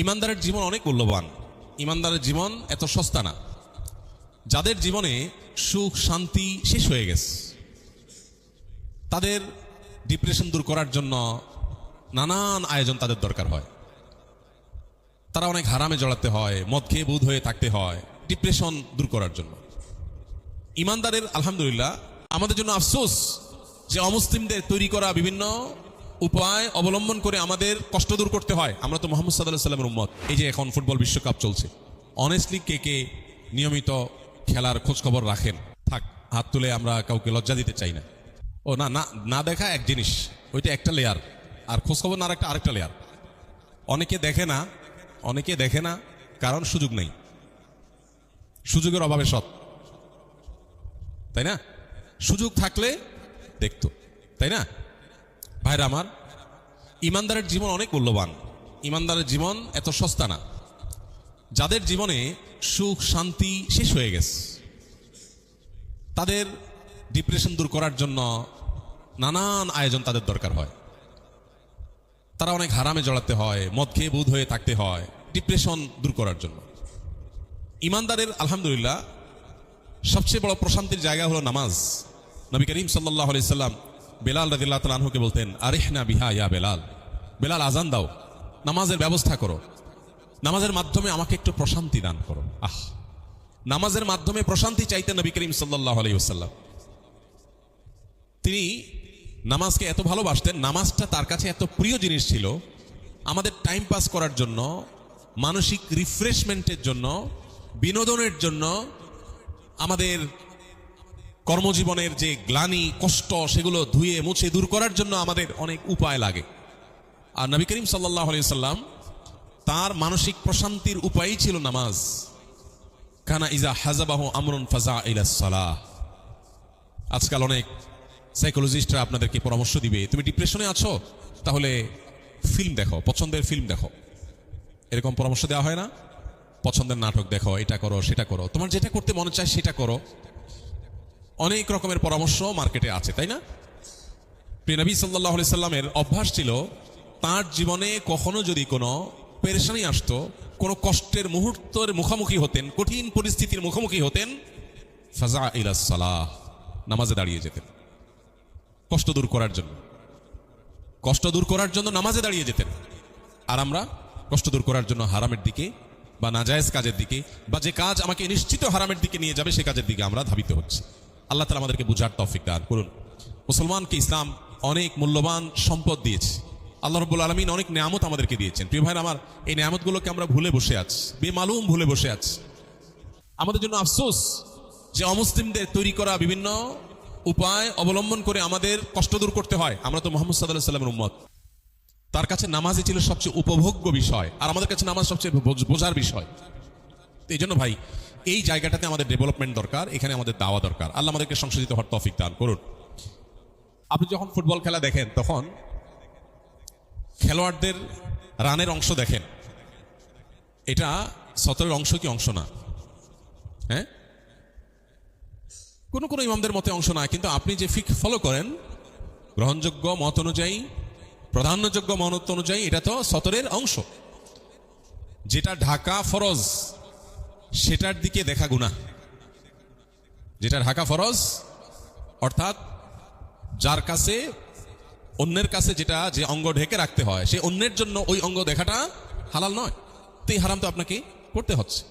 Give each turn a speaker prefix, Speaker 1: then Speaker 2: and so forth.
Speaker 1: ইমানদারের জীবন অনেক মূল্যবান। ইমানদারের জীবন এত সস্তা না। যাদের জীবনে সুখ শান্তি শেষ হয়ে গেছে, তাদের ডিপ্রেশন দূর করার জন্য নানান আয়োজন তাদের দরকার হয়। তারা অনেক হারামে জড়াতে হয়, মদ খেয়ে বুধ হয়ে থাকতে হয় ডিপ্রেশন দূর করার জন্য। ইমানদারের আলহামদুলিল্লাহ আমাদের জন্য আফসোস যে অমুসলিমদের তৈরি করা বিভিন্ন উপায় অবলম্বন করে আমাদের কষ্ট দূর করতে হয়। আমরা তো মুহাম্মদ সাল্লাল্লাহু আলাইহি ওয়াসাল্লামের উম্মত। এই যে এখন ফুটবল বিশ্বকাপ চলছে, অনেস্টলি কে কে নিয়মিত খেলার খোঁজ খবর রাখেন? থাক, হাত তুলে, আমরা কাউকে লজ্জা দিতে চাই না। ও না না, না দেখা এক জিনিস, ওইটা একটা লেয়ার, আর খোঁজ খবর না রাখটা আরেকটা লেয়ার। অনেকে দেখে না কারণ সুযোগ নেই, সুযোগের অভাবে সৎ, তাই না? সুযোগ থাকলে দেখতো, তাই না? ভাইরা আমার, ইমানদারের জীবন অনেক মূল্যবান। ইমানদারের জীবন এত সস্তা না। যাদের জীবনে সুখ শান্তি শেষ হয়ে গেছে, তাদের ডিপ্রেশন দূর করার জন্য নানান আয়োজন তাদের দরকার হয়। তারা অনেক হারামে জড়াতে হয়, মদ খেয়ে বুধ হয়ে থাকতে হয় ডিপ্রেশন দূর করার জন্য। ইমানদারের আলহামদুলিল্লাহ সবচেয়ে বড় প্রশান্তির জায়গা হলো নামাজ। নবী করিম সাল্লাল্লাহু আলাইহি সাল্লাম বেলাল রাদিয়াল্লাহু তাআলা আনহুকে বলতেন, আরিহনা বিহা ইয়া বেলাল, বেলাল আজান দাও, নামাজের ব্যবস্থা করো, নামাজের মাধ্যমে আমাকে একটু প্রশান্তি দান করো। নামাজের মাধ্যমে প্রশান্তি চাইতেন নবী করিম সাল্লাল্লাহু আলাইহি ওয়াসাল্লাম। তিনি নামাজকে এত ভালোবাসতেন, নামাজটা তার কাছে এত প্রিয় জিনিস ছিল। আমাদের টাইম পাস করার জন্য, মানসিক রিফ্রেশমেন্টের জন্য, বিনোদনের জন্য, আমাদের কর্মজীবনের যে গ্লানি কষ্ট সেগুলো ধুয়ে মুছে দূর করার জন্য আমাদের অনেক উপায় লাগে। আর নবী করিম সাল্লাল্লাহু আলাইহি ওয়াসাল্লাম তার মানসিক প্রশান্তির উপায়ই ছিল নামাজ। কানা ইজা হাজাবাহু আমরুন ফাজা ইলাস সালাহ। আজকাল অনেক সাইকোলজিস্টরা আপনাদেরকে পরামর্শ দিবে, তুমি ডিপ্রেশনে আছো, তাহলে ফিল্ম দেখো, পছন্দের ফিল্ম দেখো, এরকম পরামর্শ দেওয়া হয় না? পছন্দের নাটক দেখো, এটা করো সেটা করো, তোমার যেটা করতে মনে চায় সেটা করো। অনেক রকমের পরামর্শ মার্কেটে আছে, তাই না? প্রিয় নবী সাল্লাল্লাহু আলাইহি সাল্লামের অভ্যাস ছিল, তার জীবনে কখনো যদি কোনো পেরেশানি আসতো, কোনো কষ্টের মুহূর্তের মুখোমুখি হতেন, কঠিন পরিস্থিতির মুখোমুখি হতেন, ফাজা ইলাস সালাহ, নামাজে দাঁড়িয়ে যেতেন। কষ্ট দূর করার জন্য নামাজে দাঁড়িয়ে যেতেন। আর আমরা কষ্ট দূর করার জন্য হারামের দিকে বা নাজায়েজ কাজের দিকে, বা যে কাজ আমাকে নিশ্চিত হারামের দিকে নিয়ে যাবে সে কাজের দিকে আমরা ধাবিত হচ্ছি। আল্লাহ তাআলা আমাদেরকে বুঝার তৌফিক দান করুন। মুসলমানকে ইসলাম অনেক মূল্যবান সম্পদ দিয়েছে। আল্লাহ রাব্বুল আলামিন অনেক নিয়ামত আমাদেরকে দিয়েছেন। প্রিয় ভাইরা আমার, এই নিয়ামতগুলোকে আমরা ভুলে বসে আছি, বেমালুম ভুলে বসে আছি। আমাদের জন্য আফসোস যে অমুসলিমদের তৈরি করা বিভিন্ন উপায় অবলম্বন করে আমাদের কষ্ট দূর করতে হয়। আমরা তো মুহাম্মদ সাল্লাল্লাহু আলাইহি ওয়াসাল্লামের উম্মত। তার কাছে নামাজই ছিল সবচেয়ে উপভোগ্য বিষয়, আর আমাদের কাছে নামাজ সবচেয়ে বোঝার বিষয়। এই জন্য ভাই, এই জায়গাটাতে আমাদের ডেভেলপমেন্ট দরকার, এখানে আমাদের দাওয়া দরকার। আল্লাহ আমাদেরকে সংশোধিত হওয়ার তৌফিক দান করুন। আপনি যখন ফুটবল খেলা দেখেন, তখন খেলোয়াড়দের রানের অংশ দেখেন, এটা সতরের অংশ কি অংশ না? হ্যাঁ, কোন কোন ইমামদের মতে অংশ না, কিন্তু আপনি যে ফিকহ ফলো করেন গ্রহণযোগ্য মত অনুযায়ী, প্রাধান্যযোগ্য মত অনুযায়ী, এটা তো সতরের অংশ। যেটা ঢাকা ফরজ সেটার দিকে দেখা গুনাহ। যেটা ঢাকা ফরজ, অর্থাৎ যার কাছে, অন্যের কাছে যেটা যে অঙ্গ ঢেকে রাখতে হয়, সে অন্যের জন্য ওই অঙ্গ দেখাটা হালাল নয়, তো এই হারাম তো আপনাকে করতে হচ্ছে।